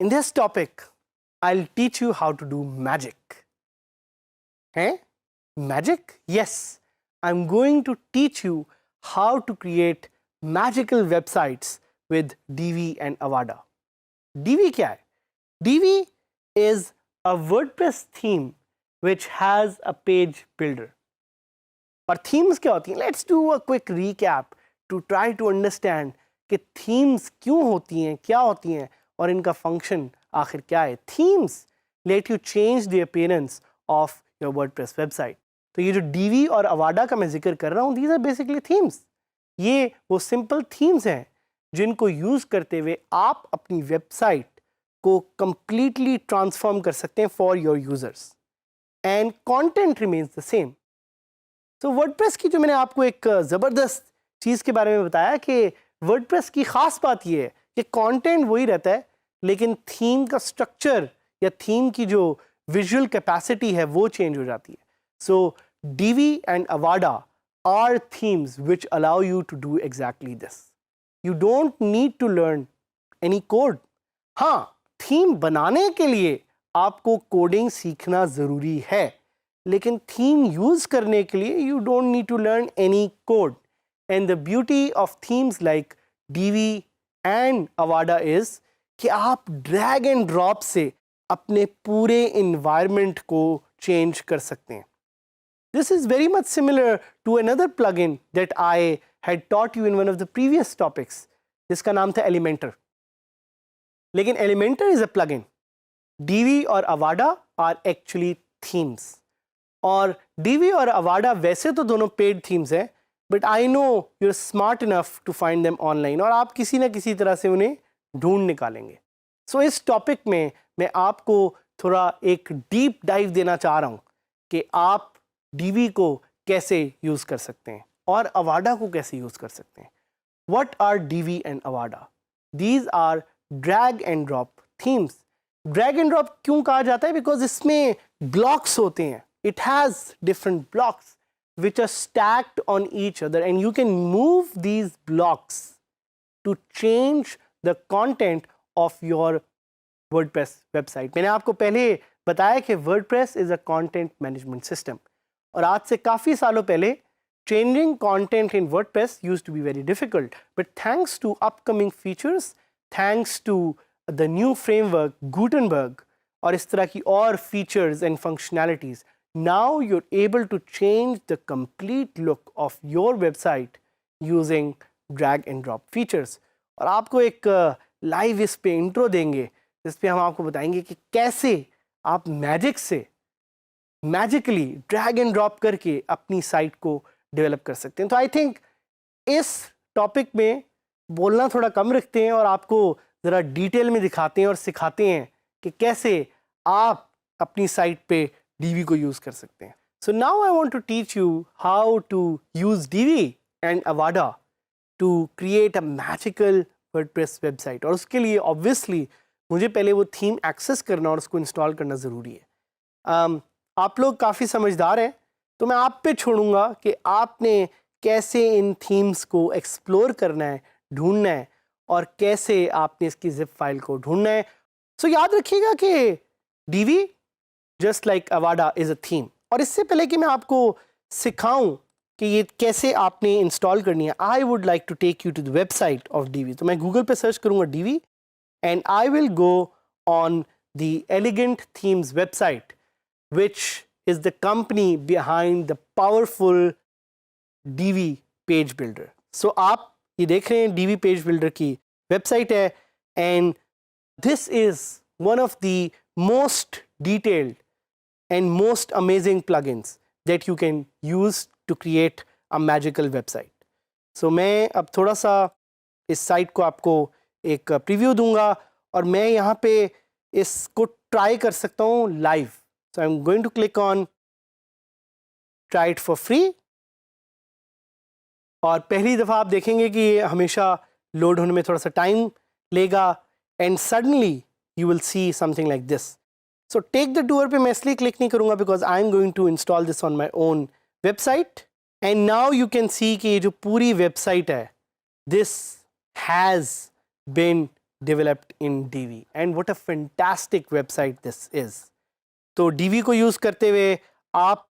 In this topic, I'll teach you how to do magic. Hey? Magic? Yes, I'm going to teach you how to create magical websites with Divi and Avada. Divi क्या है? Divi is a WordPress theme which has a page builder. और themes क्या होती हैं? Let's do a quick recap to try to understand कि themes क्यों होती हैं, क्या होती हैं और इनका function आखिर क्या है. Themes let you change the appearance of your WordPress website. तो ये जो Divi और Avada का मैं जिक्र कर रहा हूँ, these are basically themes. ये वो simple themes हैं जिनको यूज़ करते हुए आप अपनी वेबसाइट को completely transform कर सकते हैं for your users. And content remains the same. तो WordPress की जो मैंने आपको एक ज़बरदस्त चीज़ के बारे में बताया कि WordPress की ख़ास बात ये है कि कंटेंट वही रहता है लेकिन थीम का स्ट्रक्चर या थीम की जो विजुअल कैपेसिटी है वो चेंज हो जाती है. सो Divi and Avada are themes which allow you to do exactly this. You don't need to learn any code. हाँ, थीम बनाने के लिए आपको कोडिंग सीखना ज़रूरी है लेकिन थीम यूज़ करने के लिए you don't need to learn any code. And the beauty of themes like Divi and Avada is कि आप ड्रैग एंड ड्रॉप से अपने पूरे इन्वायरमेंट को चेंज कर सकते हैं. This is very much similar to another plugin that I had taught you in one of the previous topics, जिसका नाम था Elementor. लेकिन Elementor is a plugin. Divi और Avada are actually themes. और Divi और Avada वैसे तो दोनों paid themes हैं, but I know you're smart enough to find them online और आप किसी ना किसी तरह से उन्हें ढूंढ निकालेंगे. So इस टॉपिक में मैं आपको थोड़ा एक डीप डाइव देना चाह रहा हूँ कि आप Divi को कैसे यूज़ कर सकते हैं और Avada को कैसे यूज़ कर सकते हैं. What are Divi and Avada? These are drag and drop themes. Drag and drop क्यों कहा जाता है? Because इसमें blocks होते हैं. It has different blocks which are stacked on each other and you can move these blocks to change the content of your WordPress website. मैंने आपको पहले बताया कि WordPress is a content management system. और आज से काफ़ी सालों पहले changing content in WordPress used to be very difficult. But thanks to upcoming features, thanks to the new framework Gutenberg और इस तरह की और features and functionalities, now you're able to change the complete look of your website using drag and drop features. और आपको एक live इस पे इंट्रो देंगे जिस पे हम आपको बताएंगे कि कैसे आप मैजिक से मैजिकली ड्रैग एंड ड्रॉप करके अपनी साइट को डेवलप कर सकते हैं. तो आई थिंक इस टॉपिक में बोलना थोड़ा कम रखते हैं और आपको ज़रा डिटेल में दिखाते हैं और सिखाते हैं कि कैसे आप अपनी साइट पे Divi को यूज़ कर सकते हैं. So now I want to teach you how to use Divi and Avada to create a magical WordPress website. और उसके लिए ऑब्वियसली मुझे पहले वो थीम एक्सेस करना और उसको इंस्टॉल करना ज़रूरी है. आप लोग काफ़ी समझदार हैं तो मैं आप पे छोड़ूंगा कि आपने कैसे इन थीम्स को एक्सप्लोर करना है, ढूंढना है और कैसे आपने इसकी जिप फाइल को ढूंढना है. सो याद रखिएगा कि Divi just like Avada is a theme. और इससे पहले कि मैं आपको सिखाऊं कि ये कैसे आपने इंस्टॉल करनी है, I would like to take you to the website of Divi. तो मैं गूगल पे सर्च करूँगा Divi and I will go on the Elegant Themes website, which is the company behind the powerful Divi page builder. So आप ये देख रहे हैं Divi page builder की वेबसाइट है and this is one of the most detailed and most amazing plugins that you can use to create a magical website. So मैं अब थोड़ा सा इस साइट को आपको एक प्रीव्यू दूंगा और मैं यहाँ पे इसको ट्राई कर सकता हूँ live. So I'm going to click on try it for free और पहली दफ़ा आप देखेंगे कि ये हमेशा लोड होने में थोड़ा सा टाइम लेगा and suddenly you will see something like this. So take the tour पे मैं इसलिए क्लिक नहीं करूँगा because I'm going to install this on my own website and now you can see कि ये जो पूरी वेबसाइट है this has been developed in Divi, and what a fantastic website this is. तो Divi को use करते हुए आप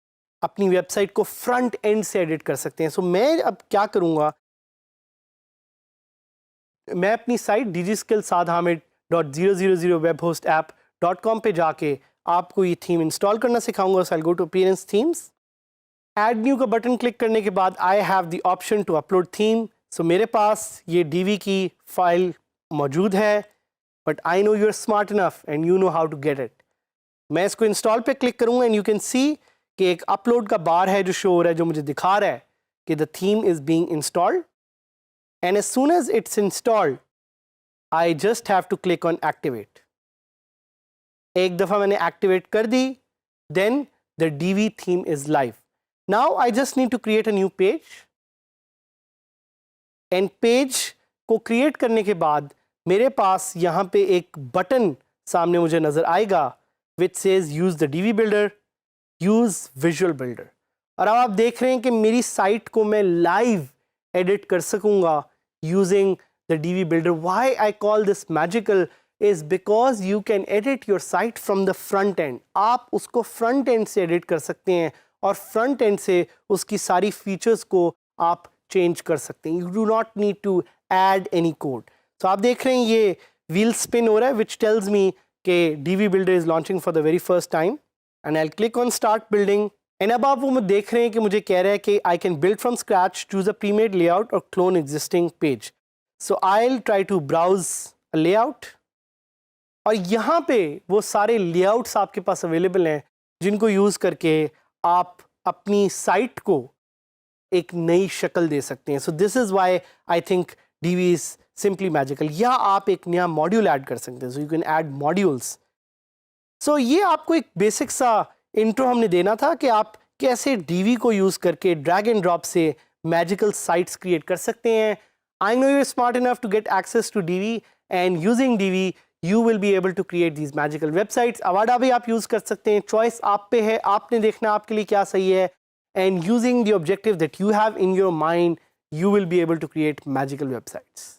अपनी वेबसाइट को फ्रंट एंड से एडिट कर सकते हैं. सो मैं अब क्या करूँगा, मैं अपनी साइट digiskillsadhamid.000webhostapp.com पे जाके आपको ये थीम इंस्टॉल करना सिखाऊंगा. So I go to appearance themes, add new का बटन क्लिक करने के बाद I have the option to upload theme. So मेरे पास ये Divi की फाइल मौजूद है, but I know you are smart enough and you know how to get it. मैं इसको इंस्टॉल पे क्लिक करूँगा एंड यू कैन सी कि एक अपलोड का बार है जो शो हो रहा है, जो मुझे दिखा रहा है कि the theme is being installed. And as soon as it's installed I just have to click on activate. एक दफ़ा मैंने एक्टिवेट कर दी, then the Divi theme is live. Now I just need to create a new page, and page को क्रिएट करने के बाद मेरे पास यहाँ पे एक बटन सामने मुझे नज़र आएगा which says use the Divi builder, use visual builder. और अब आप देख रहे हैं कि मेरी साइट को मैं लाइव एडिट कर सकूँगा using the Divi builder. Why I call this magical is because you can edit your site from the front end. आप उसको फ्रंट एंड से एडिट कर सकते हैं और फ्रंट एंड से उसकी सारी फीचर्स को आप चेंज कर सकते हैं. You do not need to add any code. तो आप देख रहे हैं ये व्हील स्पिन हो रहा है विच टेल्स मी कि Divi builder is launching for the very first time, and I click on start building. And अब आप वो देख रहे हैं कि मुझे कह रहा है कि I can build from scratch, choose a premade layout और clone existing page. So I will try to browse a layout, और यहाँ पे वो सारे लेआउट्स आपके पास अवेलेबल हैं जिनको यूज़ करके आप अपनी साइट को एक नई शक्ल दे सकते हैं. So this is why I think Divi is simply magical. या आप एक नया मॉड्यूल ऐड कर सकते हैं. So you can add modules. सो ये आपको एक बेसिक सा इंट्रो हमने देना था कि आप कैसे Divi को यूज़ करके ड्रैग एंड ड्रॉप से मैजिकल साइट्स क्रिएट कर सकते हैं. I know you are smart enough to get access to Divi, and using Divi you will be able to create these magical websites. Avada भी आप use कर सकते हैं. Choice आप पे है, आपने देखना आपके लिए क्या सही है. And using the objective that you have in your mind, you will be able to create magical websites.